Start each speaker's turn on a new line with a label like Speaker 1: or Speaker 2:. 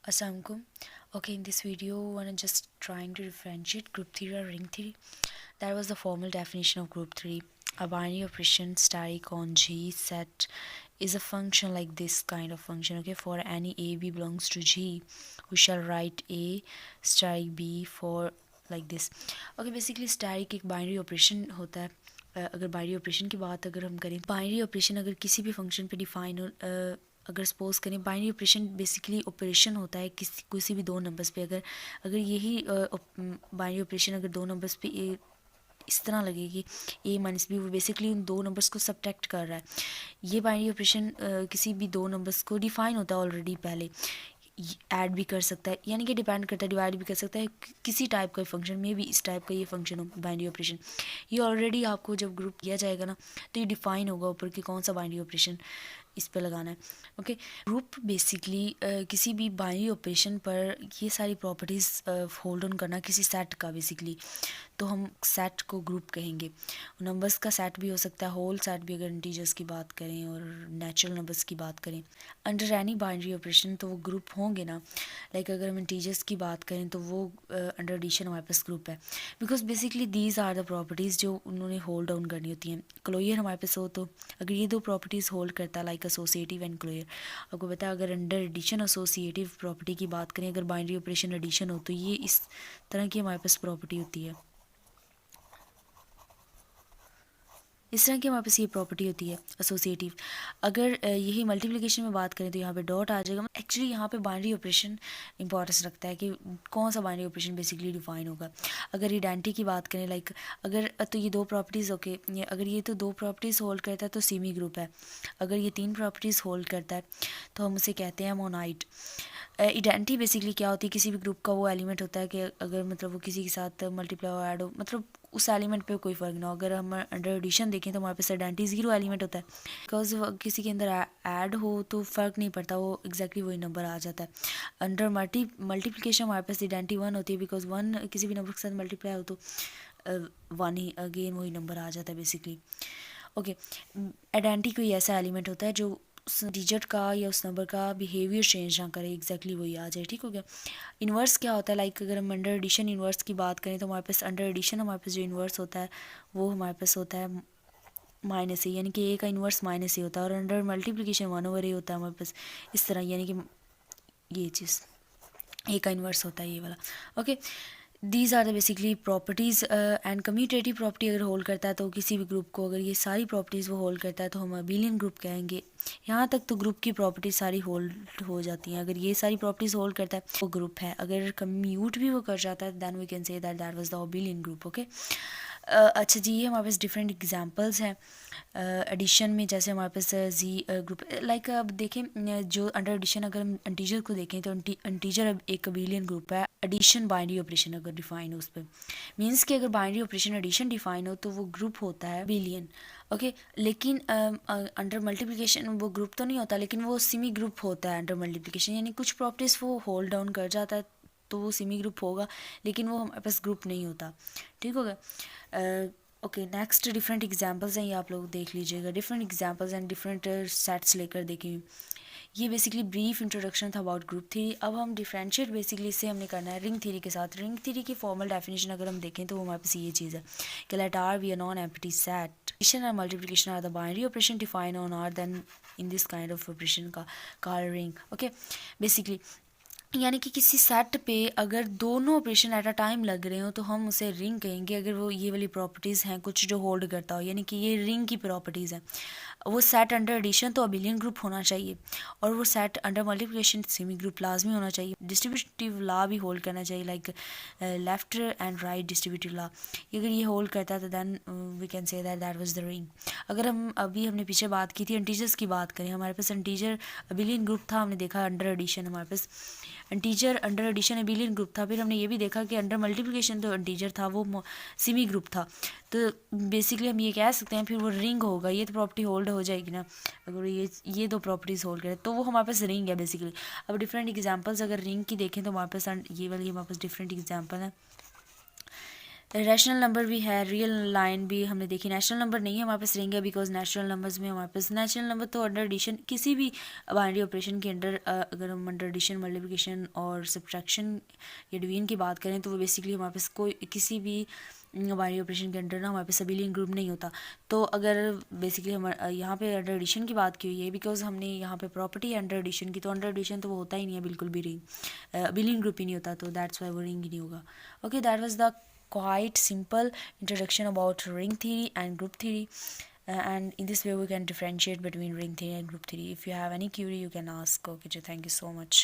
Speaker 1: Assalamualaikum. Okay, in this video, I'm just trying to differentiate group theory or ring theory. That was the formal definition of group theory. A binary operation static on G set is a function like this kind of function. Okay, for any A B belongs to G, we shall write A static B for like this. Okay, basically static एक binary operation होता है. अगर binary operation की बात अगर हम करें, binary operation अगर किसी भी फंक्शन पे डिफाइन हो, अगर सपोज करें बाइनरी ऑपरेशन बेसिकली ऑपरेशन होता है किसी भी दो नंबर्स पे. अगर अगर यही बाइनरी ऑपरेशन अगर दो नंबर्स पे इस तरह लगे कि ए माइनस बी, वो बेसिकली उन दो नंबर्स को सब्ट्रैक्ट कर रहा है. ये बाइनरी ऑपरेशन किसी भी दो नंबर्स को डिफाइन होता है ऑलरेडी पहले. ऐड भी कर सकता है, यानी कि डिपेंड करता है, डिवाइड भी कर सकता है. किसी टाइप का फंक्शन में भी इस टाइप का ये फंक्शन हो बाइनरी ऑपरेशन. ये ऑलरेडी आपको जब ग्रुप किया जाएगा ना, तो ये डिफाइन होगा ऊपर कि कौन सा बाइनरी ऑपरेशन इस पे लगाना है. ओके, ग्रुप बेसिकली किसी भी बाइनरी ऑपरेशन पर ये सारी प्रॉपर्टीज़ होल्ड ऑन करना किसी सेट का बेसिकली. तो हम सेट को ग्रुप कहेंगे. नंबर्स का सेट भी हो सकता है, होल सेट भी अगर इंटीजर्स की बात करें और नेचुरल नंबर्स की बात करें. अंडर एनी बाइनरी ऑपरेशन तो वो ग्रुप होंगे ना. लाइक अगर हम इंटीजर्स की बात करें तो वो अंडर एडिशन हमारे पास ग्रुप है. Because basically these are the properties जो उन्होंने होल्ड डाउन करनी होती हैं. क्लोजर हमारे पास हो तो अगर ये दो प्रॉपर्टीज़ होल्ड करता है लाइक एसोसिएटिव एंड क्लोजर. आपको पता है अगर अंडर एडिशन एसोसिएटिव प्रॉपर्टी की बात करें, अगर बाइनरी ऑपरेशन एडिशन हो तो ये इस तरह की हमारे पास प्रॉपर्टी होती है. इस तरह की हमारे पास ये प्रॉपर्टी होती है एसोसिएटिव. अगर यही मल्टीप्लिकेशन में बात करें तो यहाँ पे डॉट आ जाएगा. एक्चुअली यहाँ पे बाइनरी ऑपरेशन इंपॉर्टेंस रखता है कि कौन सा बाइनरी ऑपरेशन बेसिकली डिफाइन होगा. अगर आइडेंटिटी की बात करें लाइक अगर तो ये दो प्रॉपर्टीज़ ओके, अगर ये तो दो प्रॉपर्टीज़ होल्ड करता है तो सेमी ग्रुप है. अगर ये तीन प्रॉपर्टीज़ होल्ड करता है तो हम उसे कहते हैं मोनाइट. आइडेंटिटी बेसिकली क्या होती है, किसी भी ग्रुप का वो एलिमेंट होता है कि अगर मतलब वो किसी के साथ मल्टीप्लाई और ऐड हो, मतलब उस एलिमेंट पे कोई फ़र्क ना हो. अगर हम अंडर एडिशन देखें तो हमारे पास आइडेंटिटी ज़ीरो एलिमेंट होता है. बिकॉज किसी के अंदर ऐड हो तो फ़र्क नहीं पड़ता, वो एग्जैक्टली वही नंबर आ जाता है. अंडर मल्टीप्लिकेशन हमारे पास आइडेंटिटी वन होती है. बिकॉज वन किसी भी नंबर के साथ मल्टीप्लाई हो तो वन ही अगेन वही नंबर आ जाता है बेसिकली. ओके, आइडेंटिटी कोई ऐसा एलिमेंट होता है जो उस डिजिट का या उस नंबर का बिहेवियर चेंज ना करे, एग्जैक्टली वही आ जाए. ठीक हो गया. इन्वर्स क्या होता है, लाइक अगर हम अंडर एडिशन इन्वर्स की बात करें तो हमारे पास अंडर एडिशन हमारे पास जो इन्वर्स होता है वो हमारे पास होता है माइनस ए, यानी कि ए का इन्वर्स माइनस ए होता है. और अंडर मल्टीप्लिकेशन वन ओवर ए होता है हमारे पास इस तरह, यानी कि ये चीज़ ए का इन्वर्स होता है ये वाला. Okay, these are the basically properties. And commutative property अगर होल्ड करता है तो किसी भी ग्रुप को, अगर ये सारी प्रॉपर्टीज़ वो होल्ड करता है तो हम अबेलियन ग्रुप कहेंगे. यहाँ तक तो ग्रुप की प्रॉपर्टीज सारी होल्ड हो जाती हैं. अगर ये सारी प्रॉपर्टीज़ होल्ड करता है वो ग्रुप है. अगर कम्यूट भी वो कर जाता है then we can say that that was the abelian group. Okay, अच्छा जी, ये हमारे पास डिफरेंट एग्जांपल्स हैं एडिशन में. जैसे हमारे पास जी ग्रुप लाइक अब देखें जो अंडर एडिशन अगर हम इंटीजर को देखें तो इंटीजर अब एक अबेलियन ग्रुप है. एडिशन बाइनरी ऑपरेशन अगर डिफाइन हो उस पर मीन्स कि अगर बाइनरी ऑपरेशन एडिशन डिफाइन हो तो वो ग्रुप होता है बिलियन. ओके, लेकिन अंडर मल्टीप्लिकेशन वो ग्रुप तो नहीं होता, लेकिन वो सिमी ग्रुप होता है अंडर मल्टीप्लिकेशन. यानी कुछ प्रॉपर्टीज़ वो होल्ड डाउन कर जाता है तो वो सिमी ग्रुप होगा, लेकिन वो हमारे पास ग्रुप नहीं होता. ठीक होगा. ओके, नेक्स्ट डिफरेंट एग्जांपल्स हैं, ये आप लोग देख लीजिएगा. Different examples and different sets लेकर देखें. ये बेसिकली ब्रीफ इंट्रोडक्शन था अबाउट ग्रुप थ्योरी. अब हम डिफरेंशिएट बेसिकली इससे हमने करना है रिंग थ्योरी के साथ. रिंग थ्योरी की फॉर्मल डेफिनेशन अगर हम देखें तो वो हमारे पास ये चीज़ है कि let R be a non empty set. Addition और multiplication are the binary operation define on R then in this kind of operation का कॉल्ड रिंग. ओके, बेसिकली यानी कि किसी सेट पे अगर दोनों ऑपरेशन एट अ टाइम लग रहे हो तो हम उसे रिंग कहेंगे. अगर वो ये वाली प्रॉपर्टीज़ हैं कुछ जो होल्ड करता हो, यानी कि ये रिंग की प्रॉपर्टीज़ हैं. वो सेट अंडर एडिशन तो अबिलियन ग्रुप होना चाहिए, और वो set under multiplication semi group लाजमी होना चाहिए. डिस्ट्रीब्यूटिव लॉ भी होल्ड करना चाहिए, like left and right distributive law. अगर ये होल्ड करता है तो then we can say that that was the ring. अगर हम अभी हमने पीछे बात की थी इंटीजर्स की बात करें, हमारे पास इंटीजर अबिलियन ग्रुप था. हमने देखा अंडर एडिशन हमारे पास integer under addition abelian group था. फिर हमने ये भी देखा कि अंडर मल्टीप्लिकेशन तो इंटीजर था वो सिमी ग्रुप था. तो बेसिकली हम ये कह सकते हैं फिर वो रिंग होगा. ये तो प्रॉपर्टी होल्ड हो जाएगी ना, अगर ये दो प्रॉपर्टीज़ होल्ड करें तो वो हमारे पास रिंग है बेसिकली. अब डिफरेंट एग्जांपल्स अगर रिंग की देखें तो हमारे पास ये वाली हमारे पास डिफरेंट एग्जांपल है. रैशनल नंबर भी है, रियल लाइन भी हमने देखी। नेचुरल नंबर नहीं है हमारे पास रहेंगे, बिकॉज नेचुरल नंबर्स में हमारे पास नेचुरल नंबर तो अंडर एडिशन किसी भी बाइनरी ऑपरेशन के अंडर, अगर हम अंडर एडिशन, मल्टीप्लिकेशन और सब्ट्रैक्शन या डिवीजन की बात करें तो वो बेसिकली हमारे पास कोई किसी भी बाइनरी ऑपरेशन के अंडर ना हमारे पास अबिलियन ग्रुप नहीं होता। तो अगर बेसिकली हम यहाँ पे अंडर एडिशन की बात की हुई है, बिकॉज हमने यहाँ पे प्रॉपर्टी है अंडर एडिशन की, तो अंडर एडिशन तो वो होता ही नहीं है बिल्कुल भी, रिंग अबिलियन ग्रुप ही नहीं होता, तो दैट्स वाई वो रिंग ही नहीं होगा। Okay, that was the quite simple introduction about ring theory and group theory, and in this way we can differentiate between ring theory and group theory. If you have any query you can ask. Okay, thank you so much.